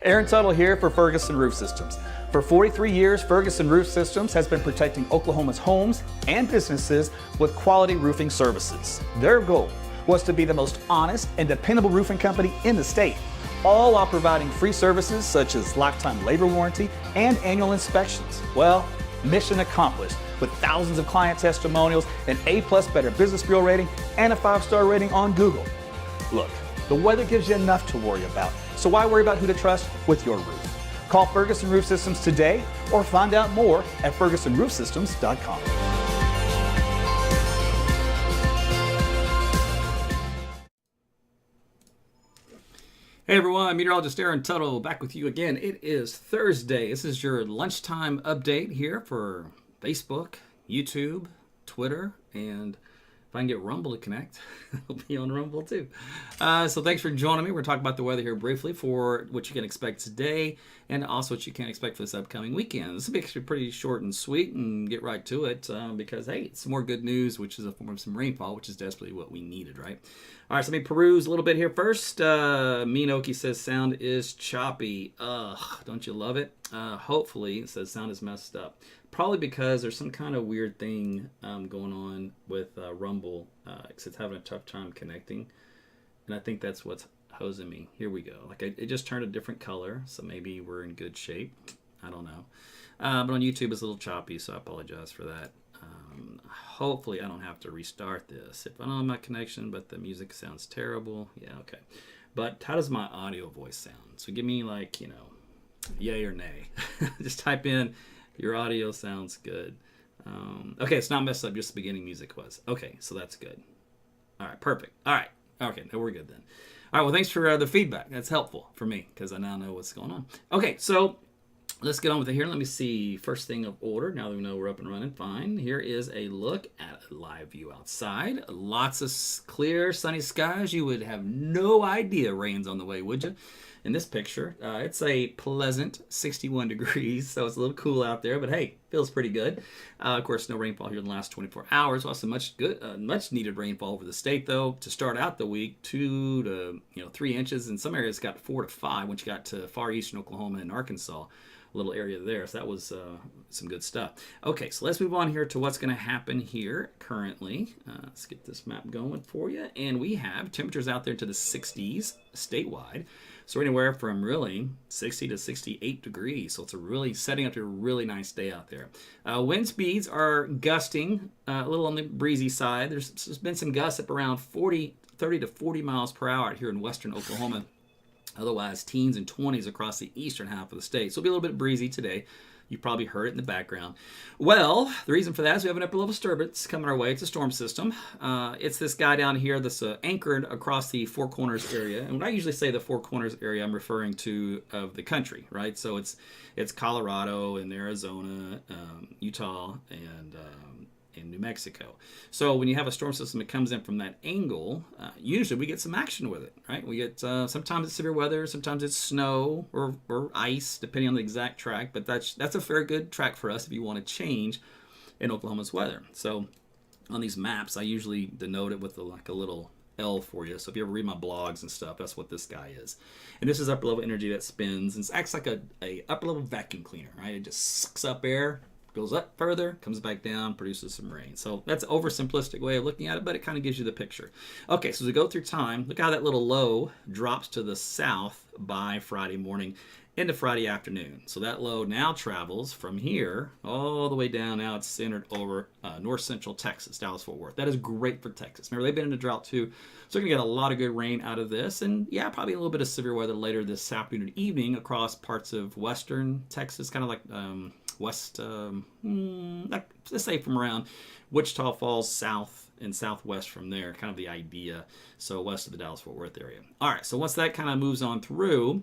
Aaron Tuttle here for Ferguson Roof Systems. For 43 years, Ferguson Roof Systems has been protecting Oklahoma's homes and businesses with quality roofing services. Their goal was to be the most honest and dependable roofing company in the state, all while providing free services such as lifetime labor warranty and annual inspections. Well, mission accomplished with thousands of client testimonials, an A+ Better Business Bureau rating, and a 5-star rating on Google. Look, the weather gives you enough to worry about, so why worry about who to trust with your roof? Call Ferguson Roof Systems today or find out more at fergusonroofsystems.com. Hey everyone, Meteorologist Aaron Tuttle back with you again. It is Thursday. This is your lunchtime update here for Facebook, YouTube, Twitter, and if I can get Rumble to connect, I'll be on Rumble too. So thanks for joining me. We're talking about the weather here briefly for what you can expect today and also what you can expect for this upcoming weekend. This will be actually pretty short and sweet and get right to it because, hey, it's some more good news, which is a form of some rainfall, which is desperately what we needed, right? All right, so let me peruse a little bit here first. Minoki says sound is choppy. Ugh, don't you love it? Hopefully, it says sound is messed up. Probably because there's some kind of weird thing going on with Rumble because it's having a tough time connecting. And I think that's what's hosing me. Here we go. Like it just turned a different color, so maybe we're in good shape. I don't know. But on YouTube, it's a little choppy, so I apologize for that. Hopefully, I don't have to restart this. If I don't have my connection, but the music sounds terrible. Yeah, okay. But how does my audio voice sound? So give me like, yay or nay. Just type in, your audio sounds good. Okay, it's not messed up, just the beginning music was. Okay, so that's good. All right, perfect. All right. Okay, now we're good then. All right, well, thanks for the feedback. That's helpful for me because I now know what's going on. Okay, so let's get on with it here. Let me see. First thing of order, now that we know we're up and running, fine. Here is a look at a live view outside. Lots of clear, sunny skies. You would have no idea rain's on the way, would you? In this picture, it's a pleasant 61 degrees, so it's a little cool out there, but hey, feels pretty good. Of course, no rainfall here in the last 24 hours. Also, much needed rainfall over the state, though. To start out the week, 2 to 3 inches. In some areas, got 4 to 5 once you got to far eastern Oklahoma and Arkansas. Little area there, so that was some good stuff. Okay, so let's move on here to what's going to happen here currently. Let's get this map going for you, and we have temperatures out there to the 60s statewide, so anywhere from really 60 to 68 degrees, so it's a really setting up to a really nice day out there. Wind speeds are gusting a little on the breezy side. There's been some gusts up around 30 to 40 miles per hour out here in western Oklahoma. Otherwise, teens and 20s across the eastern half of the state. So it'll be a little bit breezy today. You probably heard it in the background. Well, the reason for that is we have an upper level disturbance coming our way. It's a storm system. It's this guy down here that's anchored across the Four Corners area. And when I usually say the Four Corners area, I'm referring to of the country, right? So it's Colorado and Arizona, Utah, and New Mexico. So when you have a storm system that comes in from that angle, usually we get some action with it, right? We get sometimes it's severe weather, sometimes it's snow or ice, depending on the exact track. But that's a very good track for us if you want to change in Oklahoma's weather. So on these maps, I usually denote it with like a little L for you. So if you ever read my blogs and stuff, that's what this guy is. And this is upper level energy that spins and acts like a upper level vacuum cleaner, right? It just sucks up air, goes up further, comes back down, produces some rain. So that's an oversimplistic way of looking at it, but it kind of gives you the picture. Okay, so as we go through time, look how that little low drops to the south by Friday morning into Friday afternoon. So that low now travels from here all the way down. Now it's centered over north central Texas, Dallas-Fort Worth. That is great for Texas. Remember, they've been in a drought too, so we're going to get a lot of good rain out of this. And yeah, probably a little bit of severe weather later this afternoon and evening across parts of western Texas, kind of like west, let's say from around Wichita Falls south and southwest from there, kind of the idea. So west of the Dallas-Fort Worth area. All right, so once that kind of moves on through,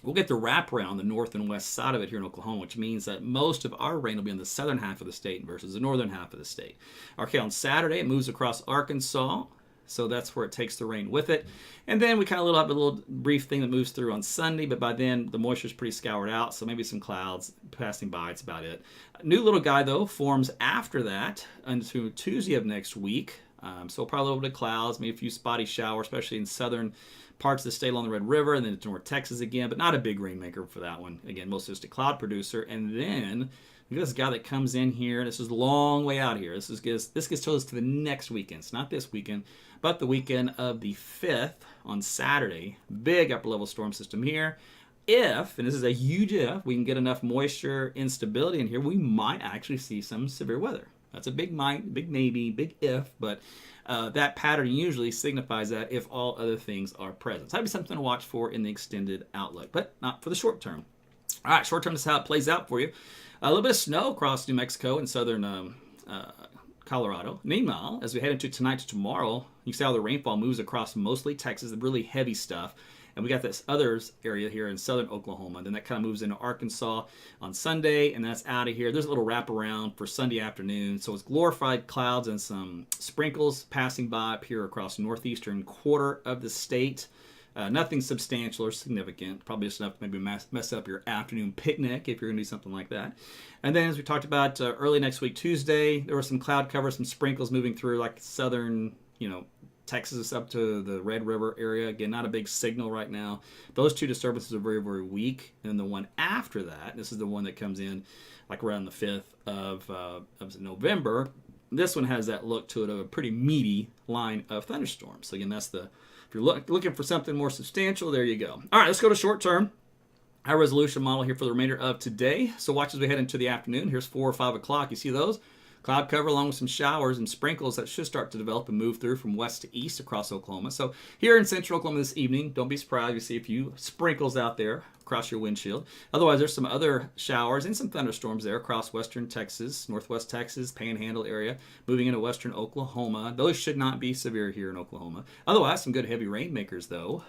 we'll get the wraparound the north and west side of it here in Oklahoma, which means that most of our rain will be in the southern half of the state versus the northern half of the state. Okay, on Saturday, it moves across Arkansas. So that's where it takes the rain with it. And then we kind of have a little brief thing that moves through on Sunday, but by then the moisture is pretty scoured out, so maybe some clouds passing by, it's about it. A new little guy, though, forms after that until Tuesday of next week. So probably a little bit of clouds, maybe a few spotty showers, especially in southern parts of the state along the Red River, and then to North Texas again, but not a big rainmaker for that one. Again, mostly just a cloud producer. And then look at this guy that comes in here. This is a long way out here. This gets told us to the next weekend. It's not this weekend, but the weekend of the 5th on Saturday. Big upper level storm system here. If, and this is a huge if, we can get enough moisture instability in here, we might actually see some severe weather. That's a big might, big maybe, big if, but that pattern usually signifies that if all other things are present. So that'd be something to watch for in the extended outlook, but not for the short term. All right, short term is how it plays out for you. A little bit of snow across New Mexico and southern Colorado. Meanwhile, as we head into tonight to tomorrow, you see how the rainfall moves across mostly Texas, the really heavy stuff. And we got this others area here in southern Oklahoma. Then that kind of moves into Arkansas on Sunday, and that's out of here. There's a little wraparound for Sunday afternoon. So it's glorified clouds and some sprinkles passing by up here across the northeastern quarter of the state. Nothing substantial or significant. Probably just enough to maybe mess up your afternoon picnic if you're going to do something like that. And then as we talked about early next week, Tuesday, there was some cloud cover, some sprinkles moving through like southern, Texas up to the Red River area. Again, not a big signal right now. Those two disturbances are very, very weak. And the one after that, this is the one that comes in like around the 5th of November. This one has that look to it of a pretty meaty line of thunderstorms. So again, that's if you're looking for something more substantial, there you go. All right, let's go to short term. High resolution model here for the remainder of today. So watch as we head into the afternoon. Here's 4 or 5 o'clock. You see those? Cloud cover along with some showers and sprinkles that should start to develop and move through from west to east across Oklahoma. So here in central Oklahoma this evening, don't be surprised you see a few sprinkles out there across your windshield. Otherwise, there's some other showers and some thunderstorms there across western Texas, northwest Texas, Panhandle area, moving into western Oklahoma. Those should not be severe here in Oklahoma. Otherwise, some good heavy rainmakers, though,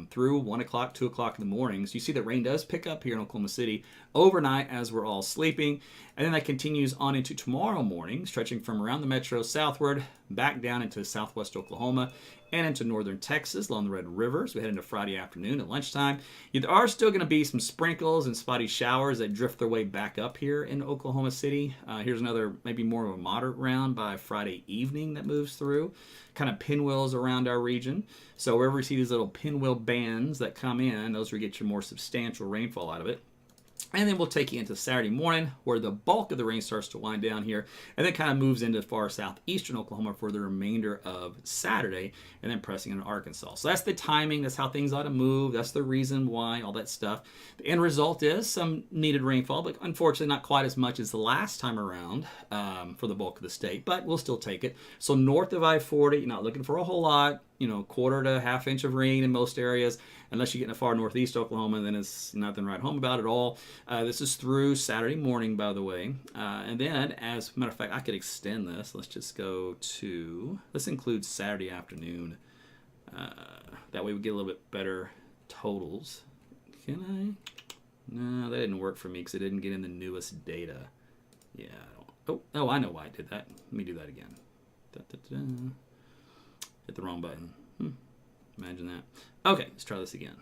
through 1 o'clock, 2 o'clock in the mornings. You see that rain does pick up here in Oklahoma City overnight as we're all sleeping. And then that continues on into tomorrow morning, stretching from around the metro southward, back down into southwest Oklahoma, and into northern Texas along the Red River. So we head into Friday afternoon at lunchtime. There are still going to be some sprinkles and spotty showers that drift their way back up here in Oklahoma City. Here's another, maybe more of a moderate round by Friday evening that moves through. Kind of pinwheels around our region. So wherever you see these little pinwheel bands that come in, those will get you more substantial rainfall out of it. And then we'll take you into Saturday morning where the bulk of the rain starts to wind down here and then kind of moves into far southeastern Oklahoma for the remainder of Saturday and then pressing into Arkansas. So that's the timing. That's how things ought to move. That's the reason why, all that stuff. The end result is some needed rainfall, but unfortunately not quite as much as the last time around for the bulk of the state, but we'll still take it. So north of I-40, you're not looking for a whole lot. Quarter to half inch of rain in most areas. Unless you get in far northeast Oklahoma, then it's nothing to write home about at all. This is through Saturday morning, by the way. And then, as a matter of fact, I could extend this. Let's just let's include Saturday afternoon. That way we get a little bit better totals. Can I? No, that didn't work for me because it didn't get in the newest data. Yeah. Oh, I know why I did that. Let me do that again. Hit the wrong button. Imagine that. Okay, let's try this again.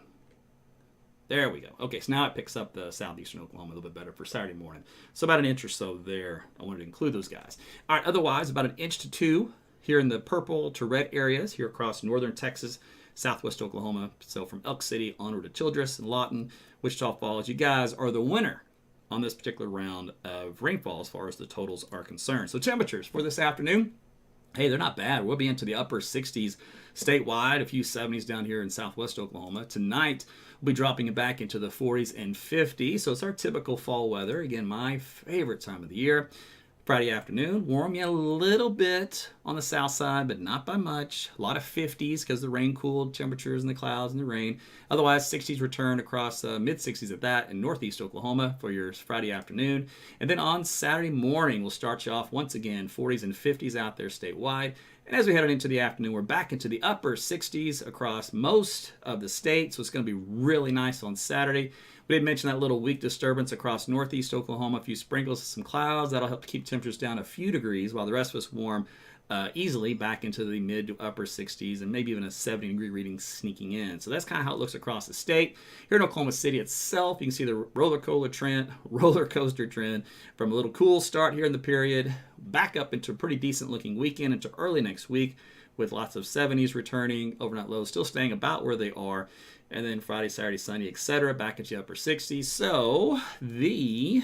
There we go. Okay, so now it picks up the southeastern Oklahoma a little bit better for Saturday morning. So about an inch or so there. I wanted to include those guys. All right, otherwise, about 1 to 2 inches here in the purple to red areas here across northern Texas, southwest Oklahoma. So from Elk City onward to Childress and Lawton, Wichita Falls. You guys are the winner on this particular round of rainfall as far as the totals are concerned. So temperatures for this afternoon. Hey, they're not bad. We'll be into the upper 60s statewide, a few 70s down here in southwest Oklahoma. Tonight, we'll be dropping it back into the 40s and 50s. So it's our typical fall weather. Again, my favorite time of the year. Friday afternoon, warm, a little bit on the south side, but not by much. A lot of 50s because the rain cooled temperatures and the clouds and the rain. Otherwise, 60s return across mid-60s at that in northeast Oklahoma for your Friday afternoon. And then on Saturday morning, we'll start you off once again, 40s and 50s out there statewide. And as we head into the afternoon, we're back into the upper 60s across most of the state. So it's going to be really nice on Saturday. We did mention that little weak disturbance across northeast Oklahoma, a few sprinkles, some clouds. That'll help to keep temperatures down a few degrees while the rest of us warm easily back into the mid to upper 60s and maybe even a 70-degree reading sneaking in. So that's kind of how it looks across the state. Here in Oklahoma City itself, you can see the roller coaster trend from a little cool start here in the period, back up into a pretty decent looking weekend into early next week with lots of 70s returning, overnight lows still staying about where they are, and then Friday, Saturday, Sunday, etc., back into the upper 60s. So the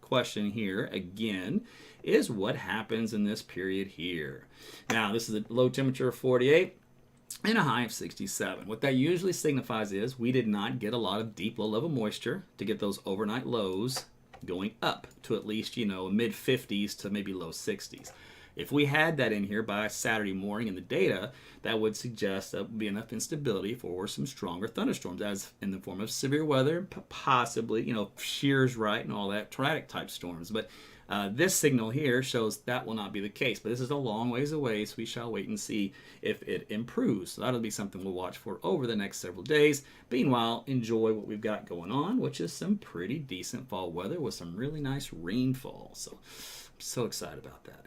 question here again is what happens in this period here. Now, this is a low temperature of 48 and a high of 67. What that usually signifies is we did not get a lot of deep low-level moisture to get those overnight lows going up to at least, mid 50s to maybe low 60s. If we had that in here by Saturday morning in the data, that would suggest that would be enough instability for some stronger thunderstorms, as in the form of severe weather, possibly, shears right and all that, tornadic type storms. But this signal here shows that will not be the case. But this is a long ways away, so we shall wait and see if it improves. So that'll be something we'll watch for over the next several days. Meanwhile, enjoy what we've got going on, which is some pretty decent fall weather with some really nice rainfall. So I'm so excited about that.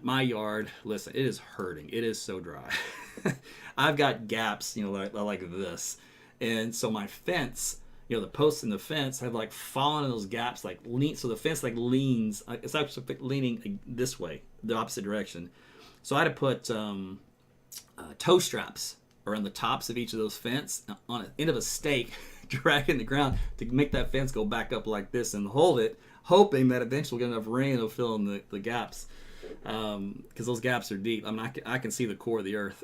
My yard, listen, it is hurting. It is so dry. I've got gaps, like this. And so my fence, the posts in the fence have fallen in those gaps, so the fence leans. It's actually leaning this way, the opposite direction. So I had to put toe straps around the tops of each of those fence on the end of a stake, dragging the ground to make that fence go back up like this and hold it, hoping that eventually we'll get enough rain to fill in the gaps. Because those gaps are deep. I can see the core of the earth.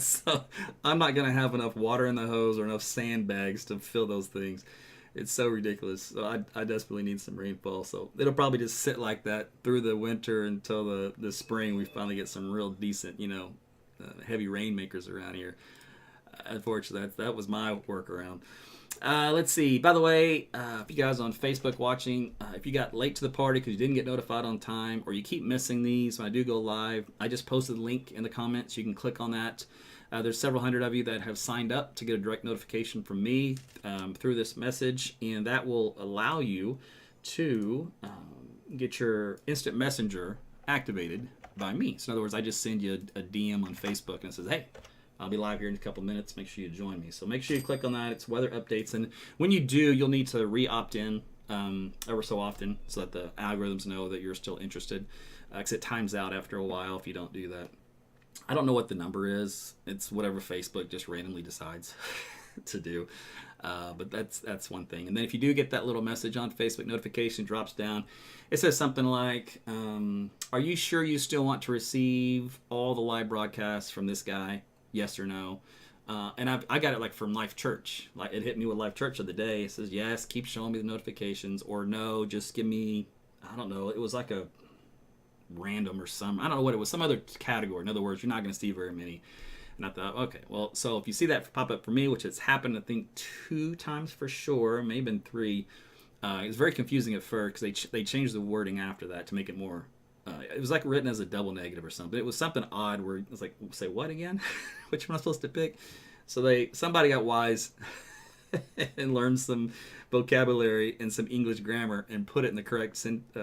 So I'm not going to have enough water in the hose or enough sandbags to fill those things. It's so ridiculous. So I desperately need some rainfall. So it'll probably just sit like that through the winter until the spring. We finally get some real decent, heavy rainmakers around here. Unfortunately, that was my workaround. Let's see. By the way, if you guys on Facebook watching, if you got late to the party because you didn't get notified on time, or you keep missing these when I do go live, I just posted the link in the comments. You can click on that. There's several hundred of you that have signed up to get a direct notification from me through this message, and that will allow you to get your instant messenger activated by me. So in other words, I just send you a DM on Facebook and it says, hey, I'll be live here in a couple minutes. Make sure you join me. So make sure you click on that. It's weather updates. And when you do, you'll need to re-opt in ever so often so that the algorithms know that you're still interested. Because it times out after a while if you don't do that. I don't know what the number is. It's whatever Facebook just randomly decides to do. But that's one thing. And then if you do get that little message on Facebook, notification drops down. It says something like, are you sure you still want to receive all the live broadcasts from this guy? Yes or no? And I got it from Life Church. It hit me with Life Church of the day. It says, yes, keep showing me the notifications. Or no, just give me, I don't know. It was like a random or some, I don't know what it was, some other category. In other words, you're not going to see very many. And I thought, okay, well, so if you see that pop up for me, which has happened, I think 2 times for sure, maybe been 3, it was very confusing at first because they changed the wording after that to make it more, it was written as a double negative or something. It was something odd where it was say what again? Which one am I supposed to pick? So somebody got wise and learned some vocabulary and some English grammar and put it in the correct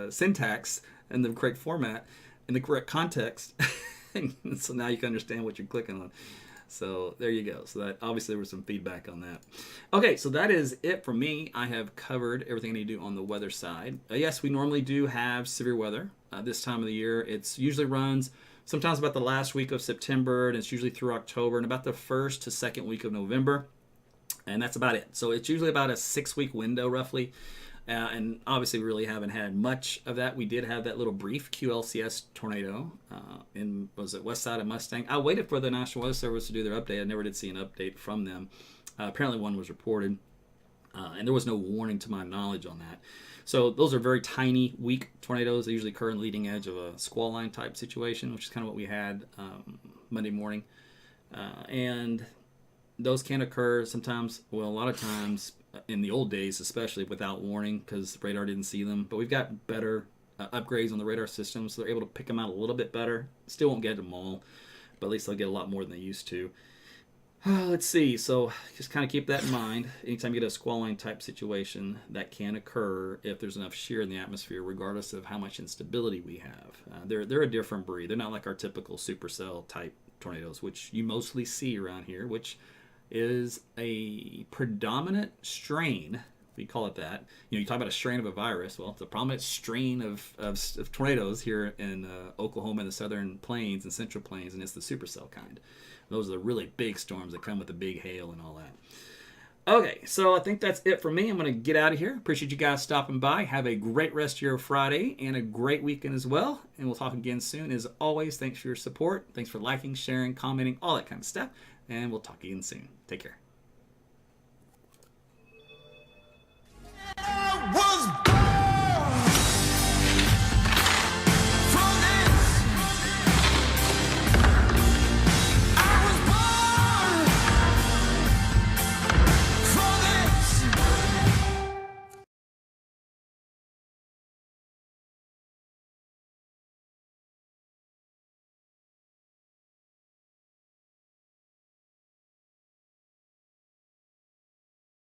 syntax and the correct format in the correct context. And so now you can understand what you're clicking on. So there you go. So that obviously there was some feedback on that. Okay, so that is it for me. I have covered everything I need to do on the weather side. Yes, we normally do have severe weather this time of the year. It's usually runs sometimes about the last week of September, and it's usually through October, and about the first to second week of November. And that's about it. So it's usually about a 6-week window roughly. And obviously we really haven't had much of that. We did have that little brief QLCS tornado in, west side of Mustang. I waited for the National Weather Service to do their update. I never did see an update from them. Apparently one was reported, and there was no warning to my knowledge on that. So those are very tiny, weak tornadoes. They usually occur in the leading edge of a squall line type situation, which is kind of what we had Monday morning. And those can occur sometimes, well, a lot of times in the old days, especially without warning because the radar didn't see them. But we've got better upgrades on the radar system, so they're able to pick them out a little bit better. Still won't get them all, but at least they'll get a lot more than they used to. Let's see. So just kind of keep that in mind. Anytime you get a squalling type situation, that can occur if there's enough shear in the atmosphere, regardless of how much instability we have. They're a different breed. They're not like our typical supercell type tornadoes, which you mostly see around here, which is a predominant strain. We call it that. You talk about a strain of a virus. Well, it's a prominent strain of tornadoes here in Oklahoma and the southern plains and central plains, and it's the supercell kind. Those are the really big storms that come with the big hail and all that. Okay, so I think that's it for me. I'm going to get out of here. Appreciate you guys stopping by. Have a great rest of your Friday and a great weekend as well. And we'll talk again soon. As always, thanks for your support. Thanks for liking, sharing, commenting, all that kind of stuff. And we'll talk again soon. Take care.